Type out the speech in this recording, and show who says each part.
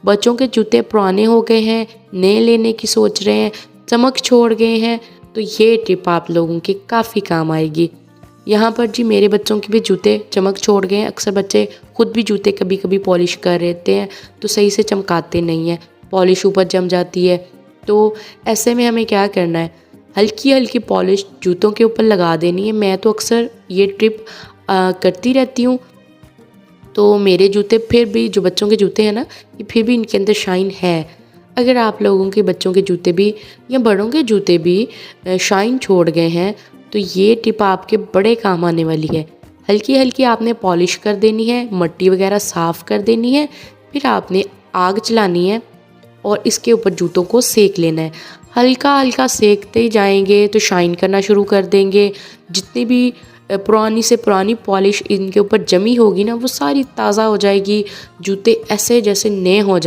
Speaker 1: बच्चों के जूते पुराने हो गए हैं, नए लेने की सोच रहे हैं, चमक छोड़ गए हैं, तो ये टिप आप लोगों के काफ़ी काम आएगी। यहाँ पर जी मेरे बच्चों के भी जूते चमक छोड़ गए हैं। अक्सर बच्चे खुद भी जूते कभी कभी पॉलिश कर लेते हैं तो सही से चमकाते नहीं हैं, पॉलिश ऊपर जम जाती है। तो ऐसे में हमें क्या करना है, हल्की हल्की पॉलिश जूतों के ऊपर लगा देनी है। मैं तो अक्सर ये ट्रिप करती रहती हूँ। तो मेरे जूते फिर भी, जो बच्चों के जूते हैं ना, ये फिर भी इनके अंदर शाइन है। अगर आप लोगों के बच्चों के जूते भी या बड़ों के जूते भी शाइन छोड़ गए हैं तो ये टिप आपके बड़े काम आने वाली है। हल्की हल्की आपने पॉलिश कर देनी है, मट्टी वगैरह साफ़ कर देनी है, फिर आपने आग जलानी है और इसके ऊपर जूतों को सेक लेना है। हल्का हल्का सेकते ही जाएंगे तो शाइन करना शुरू कर देंगे। जितनी भी पुरानी से पुरानी पॉलिश इनके ऊपर जमी होगी ना, वो सारी ताज़ा हो जाएगी। जूते ऐसे जैसे नए हो